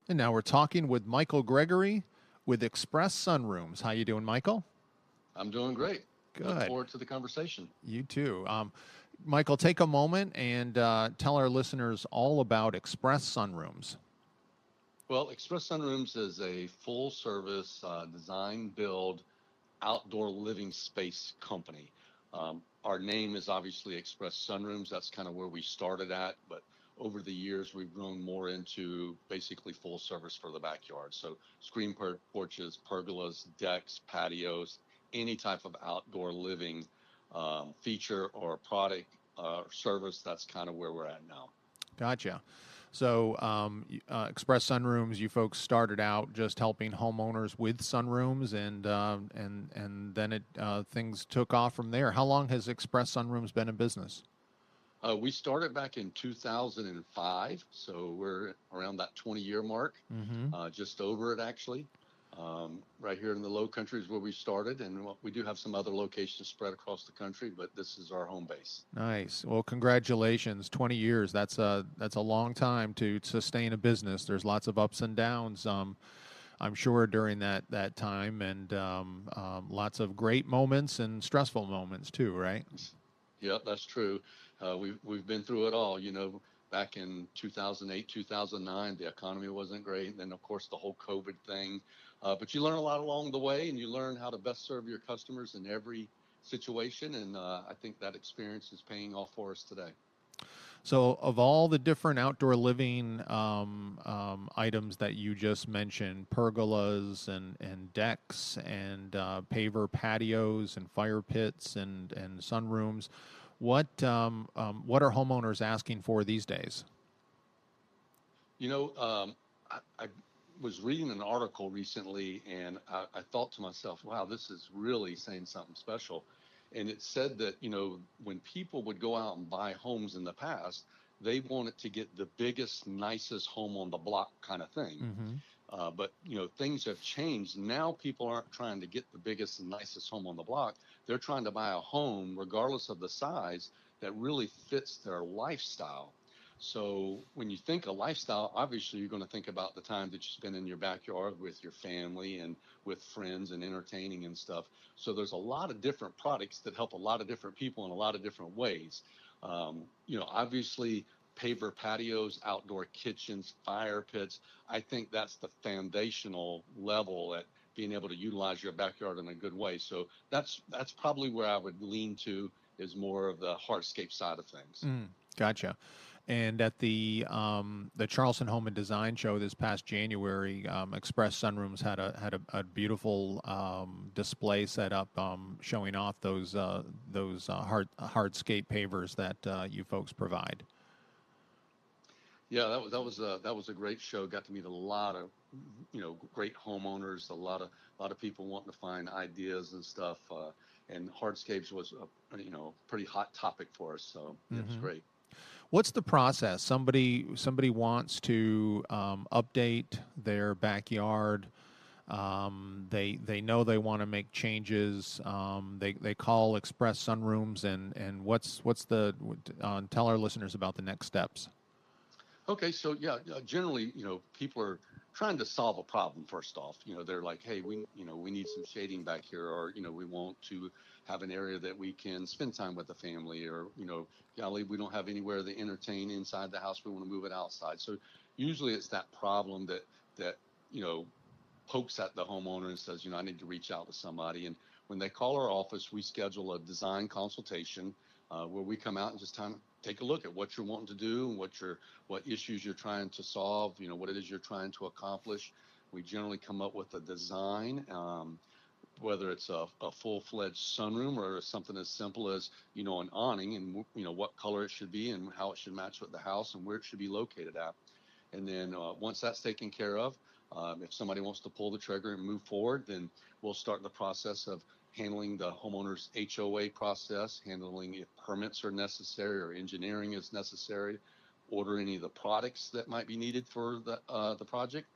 And now we're talking with Michael Gregory with Express Sunrooms. How you doing, Michael? I'm doing great. Look Good. forward to the conversation. You too. Michael, take a moment and tell our listeners all about Express Sunrooms. Well, Express Sunrooms is a full service design, build, outdoor living space company. Our name is obviously Express Sunrooms. That's kind of where we started at. But over the years, we've grown more into basically full service for the backyard. So screen porches, pergolas, decks, patios, any type of outdoor living feature or product service. That's kind of where we're at now. Gotcha. So, Express Sunrooms, you folks started out just helping homeowners with sunrooms, and then things took off from there. How long has Express Sunrooms been in business? We started back in 2005, so we're around that 20-year mark, Mm-hmm. just over it actually. Right here in the Lowcountry is where we started, and we do have some other locations spread across the country, but this is our home base. Nice. Well, congratulations. 20 years. That's a long time to sustain a business. There's lots of ups and downs. I'm sure during that time, and lots of great moments and stressful moments too. Right? Yeah, that's true. We've been through it all. Back in 2008, 2009, the economy wasn't great. And then, of course, the whole COVID thing. But you learn a lot along the way, and you learn how to best serve your customers in every situation. And I think that experience is paying off for us today. So, of all the different outdoor living items that you just mentioned, pergolas and decks and paver patios and fire pits and sunrooms, what are homeowners asking for these days? I was reading an article recently, and I thought to myself, wow, this is really saying something special. And it said that, when people would go out and buy homes in the past, they wanted to get the biggest, nicest home on the block kind of thing. Mm-hmm. But things have changed. Now people aren't trying to get the biggest and nicest home on the block. They're trying to buy a home, regardless of the size, that really fits their lifestyle. So when you think of lifestyle, obviously you're going to think about the time that you spend in your backyard with your family and with friends and entertaining and stuff. So there's a lot of different products that help a lot of different people in a lot of different ways. Obviously paver patios, outdoor kitchens, fire pits. I think that's the foundational level at being able to utilize your backyard in a good way. So that's probably where I would lean to, is more of the hardscape side of things. Gotcha. And at the Charleston Home and Design Show this past January, Express Sunrooms had a beautiful display set up, showing off those hardscape pavers that you folks provide. Yeah, that was a great show. Got to meet a lot of great homeowners, a lot of people wanting to find ideas and stuff. And hardscapes was a pretty hot topic for us, so yeah, it was Mm-hmm. great. What's the process? Somebody wants to update their backyard. They know they want to make changes. They call Express Sunrooms, and what's the tell our listeners about the next steps. Okay, so yeah, generally, people are trying to solve a problem first off. They're like, hey, we need some shading back here, or, we want to have an area that we can spend time with the family, or, golly, we don't have anywhere to entertain inside the house. We want to move it outside. So usually it's that problem that, pokes at the homeowner and says, I need to reach out to somebody. And when they call our office, we schedule a design consultation where we come out and just take a look at what you're wanting to do and what issues you're trying to solve, what it is you're trying to accomplish. We generally come up with a design, whether it's a full-fledged sunroom or something as simple as, an awning, and, what color it should be and how it should match with the house and where it should be located at. And then once that's taken care of, if somebody wants to pull the trigger and move forward, then we'll start the process of handling the homeowner's HOA process, handling if permits are necessary or engineering is necessary, order any of the products that might be needed for the project.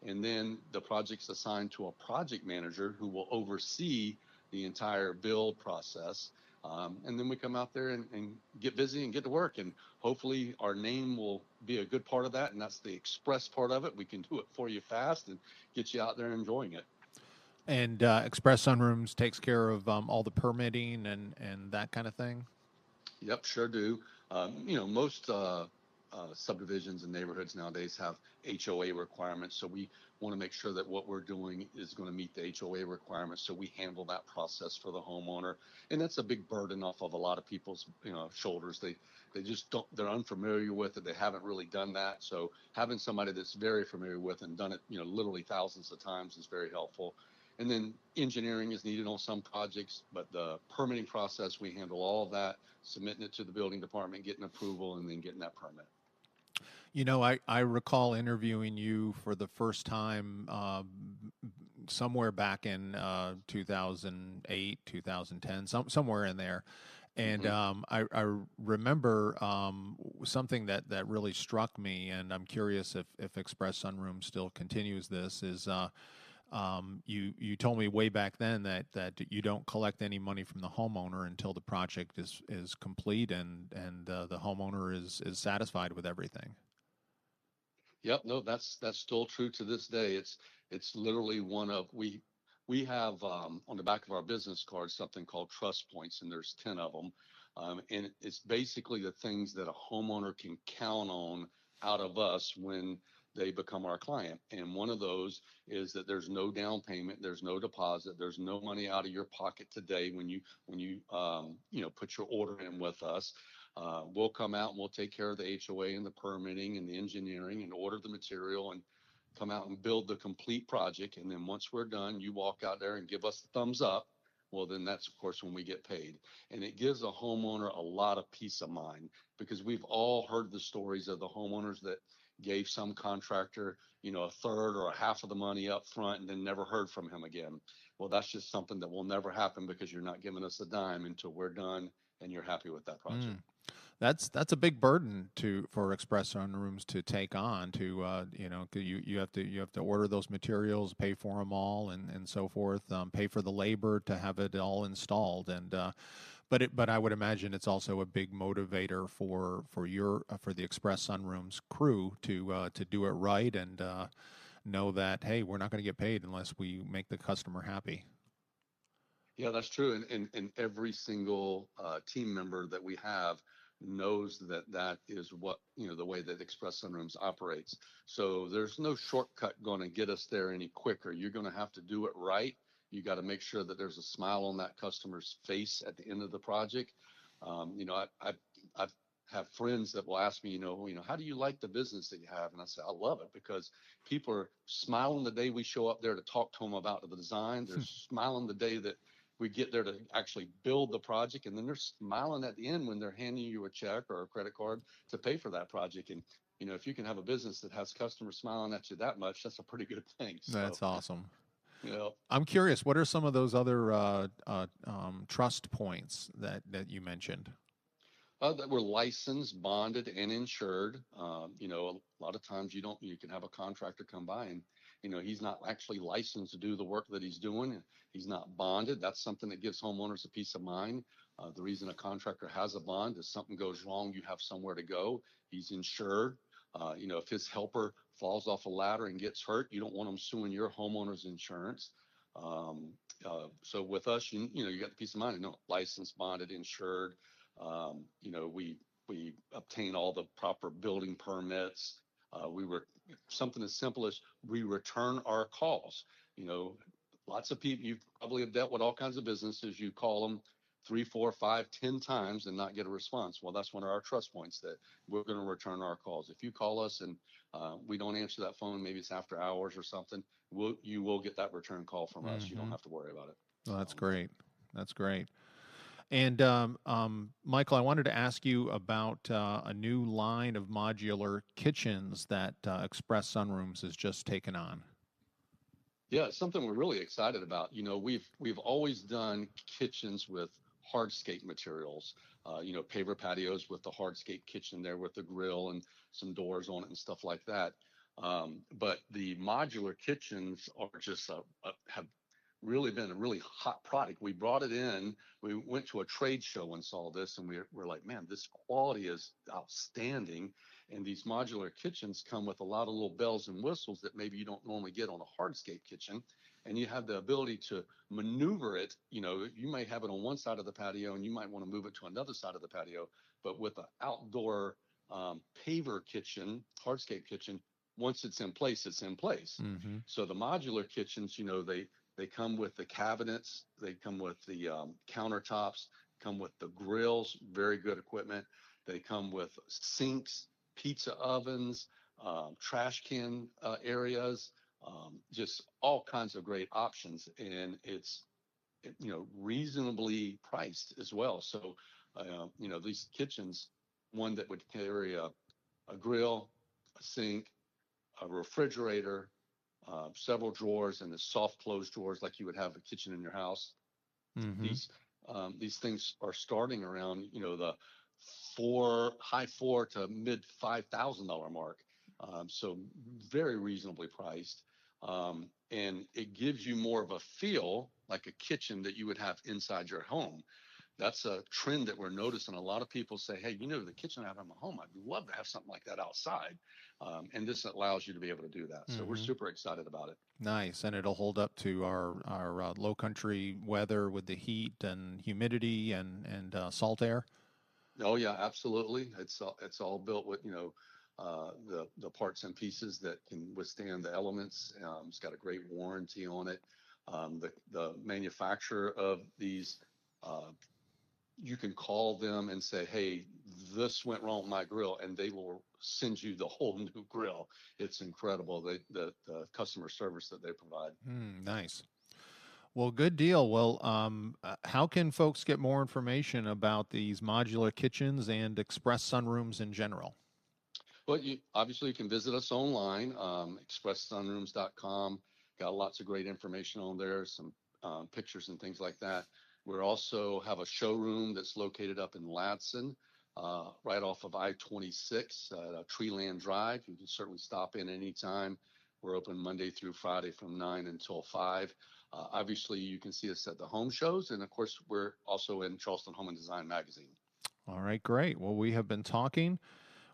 And then the project's assigned to a project manager who will oversee the entire build process. And then we come out there and get busy and get to work. And hopefully our name will be a good part of that. And that's the express part of it. We can do it for you fast and get you out there enjoying it. And Express Sunrooms takes care of all the permitting and that kind of thing? Yep, sure do. Most subdivisions and neighborhoods nowadays have HOA requirements. So we want to make sure that what we're doing is going to meet the HOA requirements. So we handle that process for the homeowner, and that's a big burden off of a lot of people's shoulders. They just don't. They're unfamiliar with it. They haven't really done that. So having somebody that's very familiar with and done it, literally thousands of times is very helpful. And then engineering is needed on some projects, but the permitting process, we handle all of that, submitting it to the building department, getting approval, and then getting that permit. I recall interviewing you for the first time somewhere back in 2008, 2010, somewhere in there. And I remember something that really struck me, and I'm curious if Express Sunroom still continues this, is you told me way back then that you don't collect any money from the homeowner until the project is complete and the homeowner is satisfied with everything. Yep, no, that's still true to this day. It's literally one of we have on the back of our business card something called trust points, and there's 10 of them, and it's basically the things that a homeowner can count on out of us when they become our client. And one of those is that there's no down payment, there's no deposit, there's no money out of your pocket today when you put your order in with us. We'll come out and we'll take care of the HOA and the permitting and the engineering and order the material and come out and build the complete project. And then once we're done, you walk out there and give us the thumbs up. Well, then that's, of course, when we get paid. And it gives a homeowner a lot of peace of mind, because we've all heard the stories of the homeowners that gave some contractor, a third or a half of the money up front and then never heard from him again. Well, that's just something that will never happen, because you're not giving us a dime until we're done and you're happy with that project. That's a big burden for Express Sunrooms to take on. You have to order those materials, pay for them all, and so forth. Pay for the labor to have it all installed, but I would imagine it's also a big motivator for the Express Sunrooms crew to do it right and know that, hey, we're not going to get paid unless we make the customer happy. Yeah, that's true. And every single team member that we have knows that is what, the way that Express Sunrooms operates. So there's no shortcut going to get us there any quicker. You're going to have to do it right. You got to make sure that there's a smile on that customer's face at the end of the project. I have friends that will ask me, how do you like the business that you have? And I say, I love it, because people are smiling the day we show up there to talk to them about the design. They're smiling the day that we get there to actually build the project, and then they're smiling at the end when they're handing you a check or a credit card to pay for that project. And if you can have a business that has customers smiling at you that much, that's a pretty good thing. So, That's awesome. Yeah. I'm curious, what are some of those other trust points that you mentioned? That we're licensed, bonded, and insured. A lot of times you can have a contractor come by and, he's not actually licensed to do the work that he's doing. He's not bonded. That's something that gives homeowners a peace of mind. The reason a contractor has a bond is something goes wrong, you have somewhere to go. He's insured. If his helper falls off a ladder and gets hurt, you don't want him suing your homeowner's insurance. So with us, you got the peace of mind, licensed, bonded, insured. We obtain all the proper building permits. We were something as simple as we return our calls. Lots of people, you probably have dealt with all kinds of businesses. You call them 3, 4, 5, 10 times and not get a response. Well, that's one of our trust points, that we're going to return our calls. If you call us and we don't answer that phone, maybe it's after hours or something, you will get that return call from us. You don't have to worry about it. Well, that's great. That's great. And Michael, I wanted to ask you about a new line of modular kitchens that Express Sunrooms has just taken on. Yeah, it's something we're really excited about. We've always done kitchens with hardscape materials, paver patios with the hardscape kitchen there with the grill and some doors on it and stuff like that. But the modular kitchens are just have really been a really hot product. We brought it in. We went to a trade show and saw this, and we're like, man, this quality is outstanding. And these modular kitchens come with a lot of little bells and whistles that maybe you don't normally get on a hardscape kitchen. And you have the ability to maneuver it. You know, you may have it on one side of the patio, and you might want to move it to another side of the patio. But with an outdoor paver kitchen, hardscape kitchen, once it's in place, it's in place. Mm-hmm. So the modular kitchens, you know, they come with the cabinets, they come with the countertops, come with the grills, very good equipment. They come with sinks, pizza ovens, trash can areas, just all kinds of great options. And it's, you know, reasonably priced as well. So, you know, these kitchens, one that would carry a grill, a sink, a refrigerator, several drawers, and the soft closed drawers like you would have a kitchen in your house. Mm-hmm. These things are starting around, you know, the high four to mid $5,000 mark. So very reasonably priced. And it gives you more of a feel like a kitchen that you would have inside your home. That's a trend that we're noticing. A lot of people say, hey, you know, the kitchen out of my home, I'd love to have something like that outside. And this allows you to be able to do that. So we're super excited about it. Nice. And it'll hold up to our low country weather with the heat and humidity and salt air. Oh, yeah, absolutely. It's all built with, you know, the parts and pieces that can withstand the elements. It's got a great warranty on it. The manufacturer of these, you can call them and say, hey, this went wrong with my grill, and they will send you the whole new grill. It's incredible, the customer service that they provide. Nice. Well, good deal. Well, how can folks get more information about these modular kitchens and Express Sunrooms in general? Well, obviously you can visit us online, expresssunrooms.com. Got lots of great information on there, some pictures and things like that. We also have a showroom that's located up in Ladson, right off of I-26 at Treeland Drive. You can certainly stop in anytime. We're open Monday through Friday from 9 until 5. Obviously, you can see us at the home shows. And, of course, we're also in Charleston Home Design Magazine. All right, great. Well, we have been talking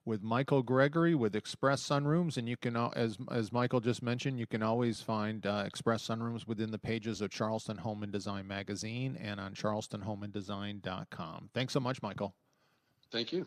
with Michael Gregory with Express Sunrooms, and you can, as Michael just mentioned, you can always find Express Sunrooms within the pages of Charleston Home Design Magazine and on charlestonhomeanddesign.com. Thanks so much, Michael. Thank you.